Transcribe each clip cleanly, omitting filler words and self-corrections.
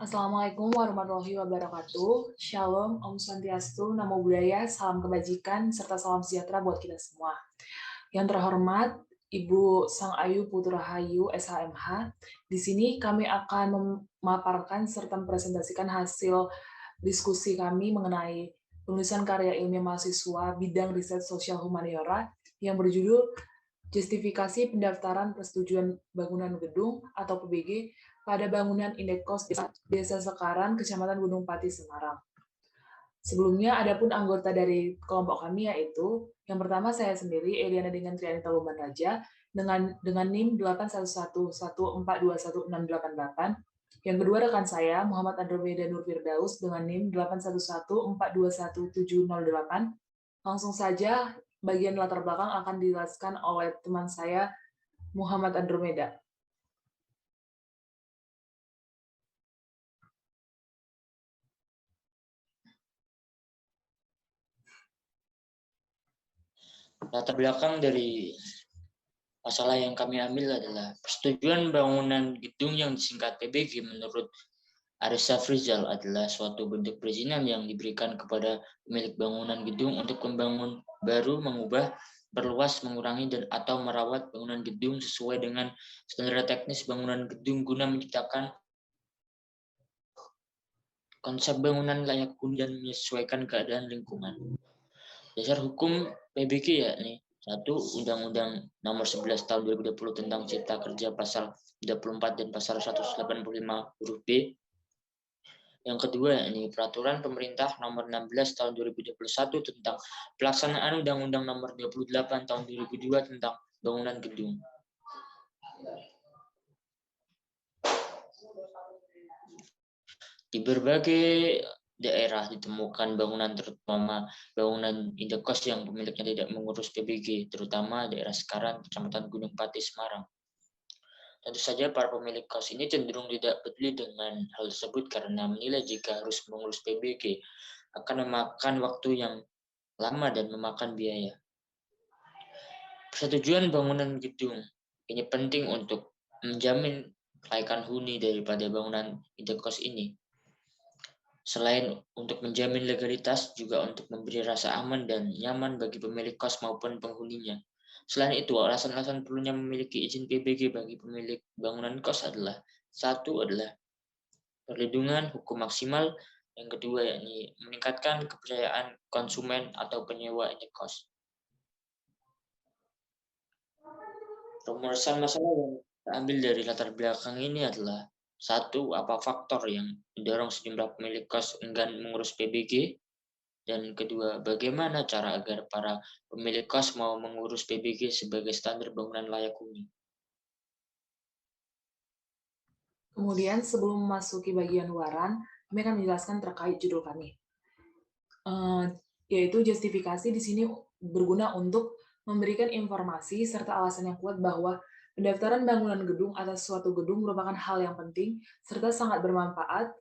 Assalamualaikum warahmatullahi wabarakatuh. Shalom, Om Swastiastu, Namo Buddhaya, salam kebajikan, serta salam sejahtera buat kita semua. Yang terhormat, Ibu Sang Ayu Putu Rahayu, SHMH, di sini kami akan memaparkan serta mempresentasikan hasil diskusi kami mengenai penulisan karya ilmiah mahasiswa bidang riset sosial humaniora yang berjudul Justifikasi Pendaftaran Persetujuan Bangunan Gedung atau PBG pada bangunan Indekos Desa Sekaran, Kecamatan Gunung Pati, Semarang. Sebelumnya, ada pun anggota dari kelompok kami yaitu yang pertama saya sendiri, Eliana dengan Trianita Lumban Raja, dengan NIM 81114216888. Yang kedua rekan saya, Muhammad Andromeda Nur Firdaus dengan NIM 811421708. Langsung saja, bagian latar belakang akan dijelaskan oleh teman saya, Muhammad Andromeda. Latar belakang dari masalah yang kami ambil adalah persetujuan bangunan gedung yang disingkat PBG menurut Aris Safrizal adalah suatu bentuk perizinan yang diberikan kepada pemilik bangunan gedung untuk membangun baru, mengubah, perluas, mengurangi, dan atau merawat bangunan gedung sesuai dengan standar teknis bangunan gedung guna menciptakan konsep bangunan layak huni dan menyesuaikan keadaan lingkungan. Dasar hukum PBG yakni 1. Undang-Undang Nomor 11 Tahun 2020 tentang Cipta Kerja Pasal 34 dan Pasal 185 huruf B. Yang kedua yakni Peraturan Pemerintah Nomor 16 Tahun 2021 tentang pelaksanaan Undang-Undang Nomor 28 Tahun 2002 tentang bangunan gedung. Di berbagai daerah ditemukan bangunan, terutama bangunan indekos yang pemiliknya tidak mengurus PBG, terutama daerah Sekaran, Kecamatan Gunung Pati, Semarang. Tentu saja para pemilik kos ini cenderung tidak peduli dengan hal tersebut karena menilai jika harus mengurus PBG akan memakan waktu yang lama dan memakan biaya. Persetujuan bangunan gedung ini penting untuk menjamin kelaikan huni daripada bangunan indekos ini. Selain untuk menjamin legalitas, juga untuk memberi rasa aman dan nyaman bagi pemilik kos maupun penghuninya. Selain itu, alasan-alasan perlunya memiliki izin PBG bagi pemilik bangunan kos adalah: satu adalah perlindungan hukum maksimal, yang kedua yakni meningkatkan kepercayaan konsumen atau penyewa indekos. Rumusan masalah yang terambil dari latar belakang ini adalah: satu, apa faktor yang mendorong sejumlah pemilik kos enggan mengurus PBG? Dan kedua, bagaimana cara agar para pemilik kos mau mengurus PBG sebagai standar bangunan layak huni? Kemudian, sebelum memasuki bagian luaran, kami akan menjelaskan terkait judul kami, yaitu justifikasi di sini berguna untuk memberikan informasi serta alasan yang kuat bahwa pendaftaran bangunan gedung atas suatu gedung merupakan hal yang penting serta sangat bermanfaat,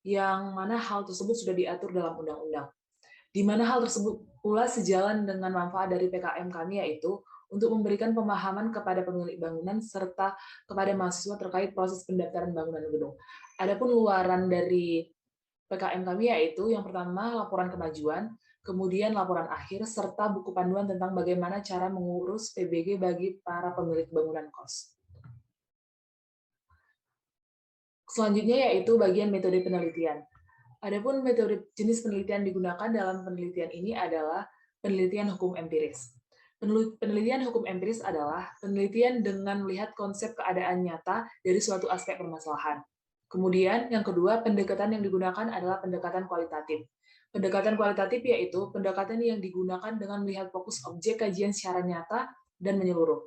yang mana hal tersebut sudah diatur dalam undang-undang. Di mana hal tersebut pula sejalan dengan manfaat dari PKM kami, yaitu untuk memberikan pemahaman kepada pemilik bangunan serta kepada mahasiswa terkait proses pendaftaran bangunan gedung. Adapun luaran dari PKM kami yaitu yang pertama laporan kemajuan, kemudian laporan akhir, serta buku panduan tentang bagaimana cara mengurus PBG bagi para pemilik bangunan kos. Selanjutnya yaitu bagian metode penelitian. Adapun metode jenis penelitian digunakan dalam penelitian ini adalah penelitian hukum empiris. Penelitian hukum empiris adalah penelitian dengan melihat konsep keadaan nyata dari suatu aspek permasalahan. Kemudian, yang kedua, pendekatan yang digunakan adalah pendekatan kualitatif. Pendekatan kualitatif yaitu pendekatan yang digunakan dengan melihat fokus objek kajian secara nyata dan menyeluruh.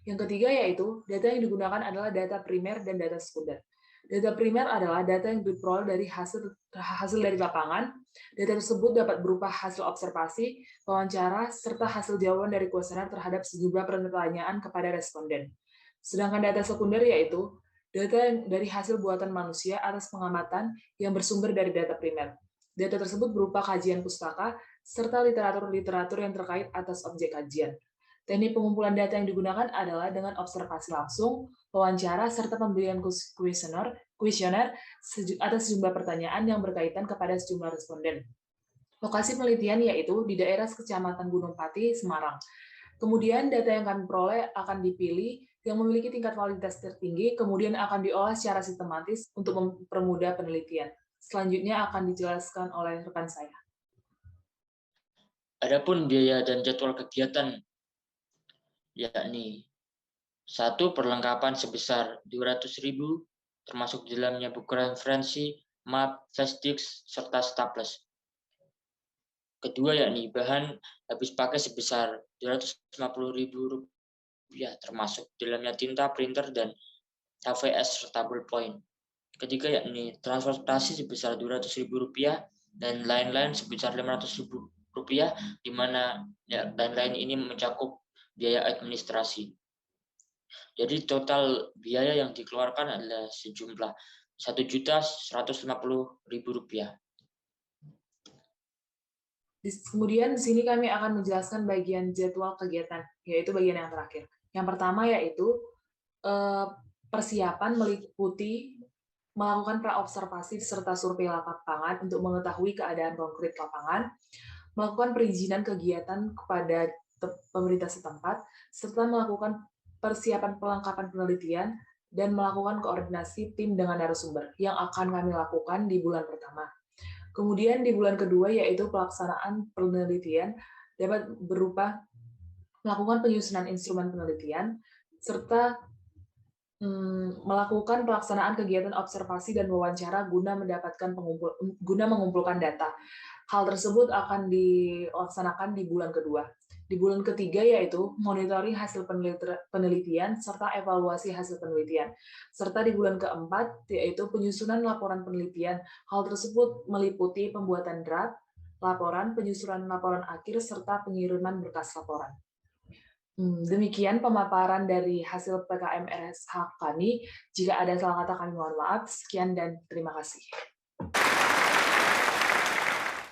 Yang ketiga yaitu, data yang digunakan adalah data primer dan data sekunder. Data primer adalah data yang diperoleh dari hasil dari lapangan. Data tersebut dapat berupa hasil observasi, wawancara, serta hasil jawaban dari kuesioner terhadap sejumlah pertanyaan kepada responden. Sedangkan data sekunder yaitu data dari hasil buatan manusia atas pengamatan yang bersumber dari data primer. Data tersebut berupa kajian pustaka serta literatur-literatur yang terkait atas objek kajian. Teknik pengumpulan data yang digunakan adalah dengan observasi langsung, wawancara, serta pemberian kuesioner atas sejumlah pertanyaan yang berkaitan kepada sejumlah responden. Lokasi penelitian yaitu di daerah Kecamatan Gunung Pati, Semarang. Kemudian data yang kami peroleh akan dipilih yang memiliki tingkat validitas tertinggi, kemudian akan diolah secara sistematis untuk mempermudah penelitian. Selanjutnya akan dijelaskan oleh rekan saya. Adapun biaya dan jadwal kegiatan yakni 1. Perlengkapan sebesar 200.000 termasuk di dalamnya buku referensi, map, flashdisk, serta staples. Kedua yakni bahan habis pakai sebesar Rp250.000 termasuk di dalamnya tinta, printer, dan HVS serta ballpoint. Ketiga yakni transportasi sebesar Rp200.000 dan lain-lain sebesar Rp500.000, di mana lain-lain ini mencakup biaya administrasi. Jadi total biaya yang dikeluarkan adalah sejumlah Rp1.150.000. Kemudian di sini kami akan menjelaskan bagian jadwal kegiatan, yaitu bagian yang terakhir. Yang pertama yaitu persiapan meliputi melakukan praobservasi serta survei lapangan untuk mengetahui keadaan konkret lapangan, melakukan perizinan kegiatan kepada pemerintah setempat, serta melakukan persiapan pelengkapan penelitian, dan melakukan koordinasi tim dengan narasumber yang akan kami lakukan di bulan pertama. Kemudian di bulan kedua yaitu pelaksanaan penelitian dapat berupa melakukan penyusunan instrumen penelitian, serta melakukan pelaksanaan kegiatan observasi dan wawancara guna mengumpulkan data. Hal tersebut akan dilaksanakan di bulan kedua. Di bulan ketiga yaitu monitoring hasil penelitian serta evaluasi hasil penelitian. Serta di bulan keempat yaitu penyusunan laporan penelitian. Hal tersebut meliputi pembuatan draft, laporan, penyusunan laporan akhir, serta pengiriman berkas laporan. Demikian pemaparan dari hasil PKM RSH kami. Jika ada salah kata kami mohon maaf. Sekian dan terima kasih.